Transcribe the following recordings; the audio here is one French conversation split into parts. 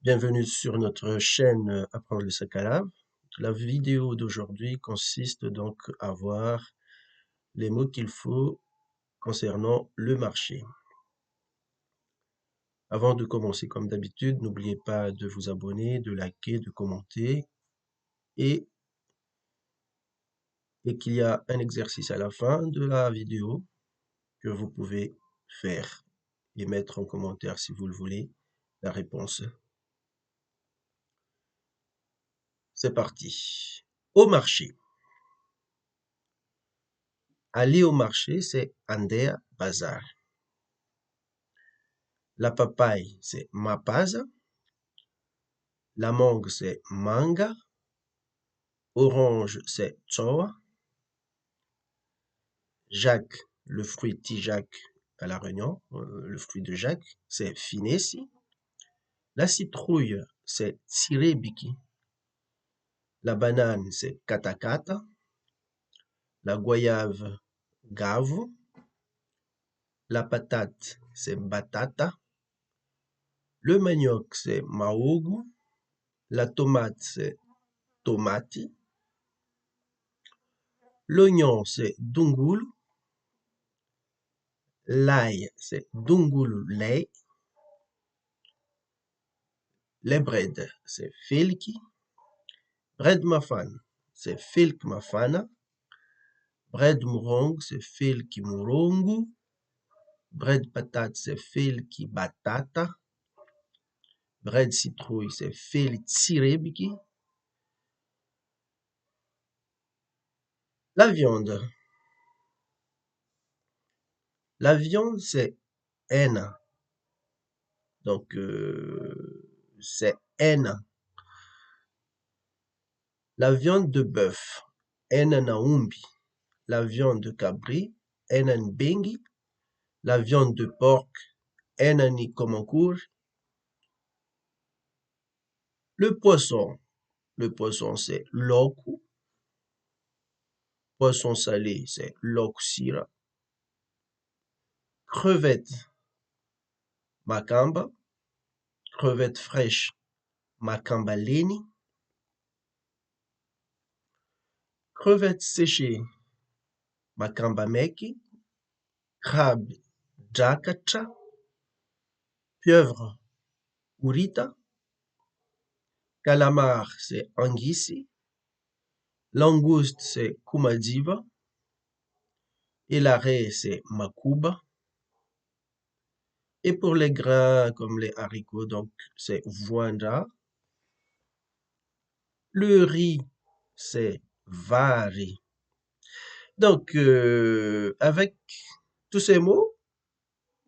Bienvenue sur notre chaîne Apprendre le sac à lave. La vidéo d'aujourd'hui consiste donc à voir les mots qu'il faut concernant le marché. Avant de commencer, comme d'habitude, n'oubliez pas de vous abonner, de liker, de commenter et qu'il y a un exercice à la fin de la vidéo que vous pouvez faire et mettre en commentaire si vous le voulez la réponse. C'est parti. Au marché. Aller au marché, c'est andare a bazar. La papaye, c'est mapaza. La mangue, c'est manga. Orange, c'est tsoa. Jacques, le fruit Tijac à La Réunion, le fruit de Jacques, c'est finessi. La citrouille, c'est tsirebiki. La banane, c'est katakata. La goyave, gavo. La patate, c'est batata. Le manioc, c'est maogu. La tomate, c'est tomati. L'oignon, c'est dungulu. L'ail, c'est dungulu lei. Les bread, c'est filki. Bread mafan, c'est filk mafana. Bread murong, c'est filki murongu. Bread patate, c'est filki batata. Bread citrouille, c'est fil tsirebiki. La viande. La viande, c'est henna. Donc, c'est henna. La viande de bœuf, henna naumbi. La viande de cabri, henna bengi. La viande de porc, henna ni komankour. Le poisson c'est loku. Poisson salé, c'est loksira. Crevette, makamba. Crevette fraîche, makamba leni. Crevette séchée, makamba meki. Crabe, jakacha. Pieuvre, urita. Calamar, c'est anguissi. Langouste, c'est kumadiva. Et la raie, c'est makuba. Et pour les grains comme les haricots, donc c'est voinda. Le riz, c'est vari. Donc, avec tous ces mots,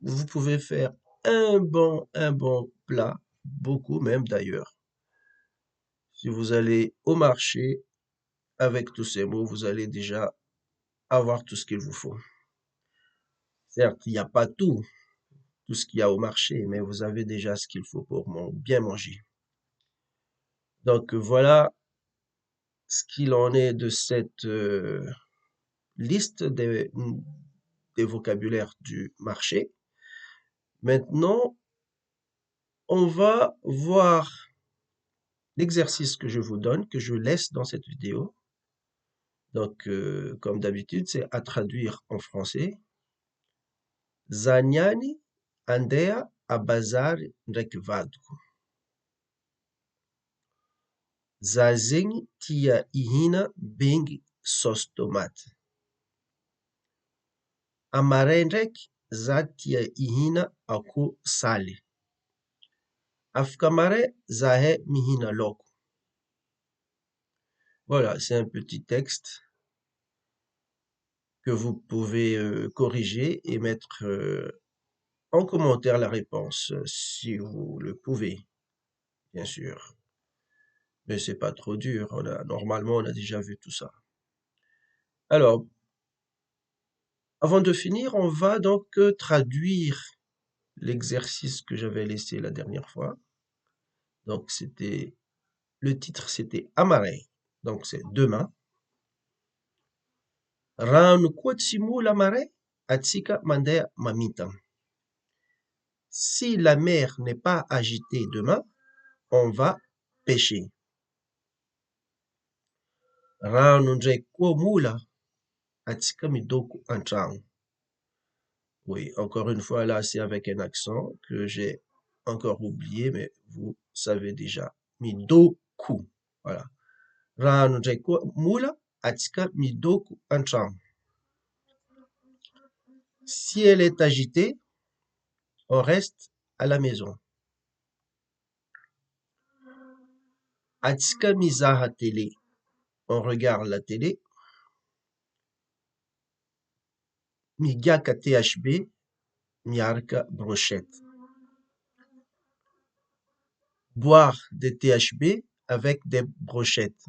vous pouvez faire un bon plat, beaucoup même d'ailleurs. Si vous allez au marché, avec tous ces mots, vous allez déjà avoir tout ce qu'il vous faut. Certes, il n'y a pas tout ce qu'il y a au marché, mais vous avez déjà ce qu'il faut pour bien manger. Donc voilà ce qu'il en est de cette liste des vocabulaires du marché. Maintenant, on va voir l'exercice que je vous donne, que je laisse dans cette vidéo. Donc, comme d'habitude, c'est à traduire en français. Zanyani andea a bazar rekvadku. Zazengi tia ihina bengi sos tomate. Amarendraiky za tia ihina akoho saly. Afaka maray zahay mihina laoko. Voilà, c'est un petit texte que vous pouvez corriger et mettre en commentaire la réponse, si vous le pouvez, bien sûr. Mais c'est pas trop dur, normalement on a déjà vu tout ça. Alors, avant de finir, on va donc traduire l'exercice que j'avais laissé la dernière fois. Donc le titre c'était Amarei, donc c'est demain. Rano koa tsy mola maray, atsika mandeha mamita. Si la mer n'est pas agitée demain, on va pêcher. Rano ndraiky koa mola, atsika midoko an-tragno. Oui, encore une fois, là, c'est avec un accent que j'ai encore oublié, mais vous savez déjà. Midoko. Voilà. Rano ndraiky koa mola, atsika midoko an-tragno. Si elle est agitée, on reste à la maison. Atsika mizaha télé. On regarde la télé. Migaka THB, miarka brochette. Boire des THB avec des brochettes.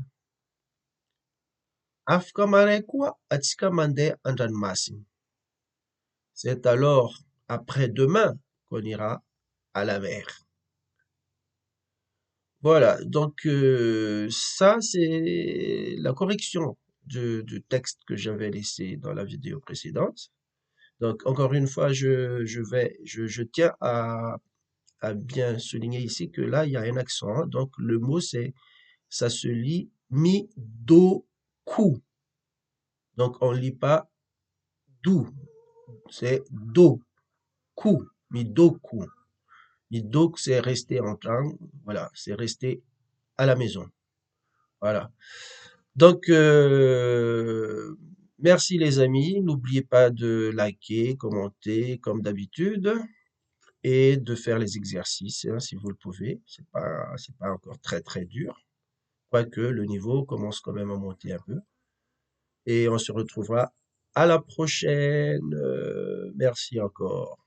Afaka maraina koa atsika mandeha an-dranomasina. C'est alors après-demain qu'on ira à la mer. Voilà, donc ça c'est la correction du texte que j'avais laissé dans la vidéo précédente. Donc encore une fois, je tiens à bien souligner ici que là, il y a un accent, hein. Donc le mot ça se lit mi-do-ku. Donc on ne lit pas dou, c'est do-ku, mi-do-ku. Mi-do, c'est rester en temps, voilà, c'est rester à la maison. Voilà. Donc, merci les amis. N'oubliez pas de liker, commenter comme d'habitude et de faire les exercices hein, si vous le pouvez. C'est pas encore très très dur, quoique le niveau commence quand même à monter un peu. Et on se retrouvera à la prochaine. Merci encore.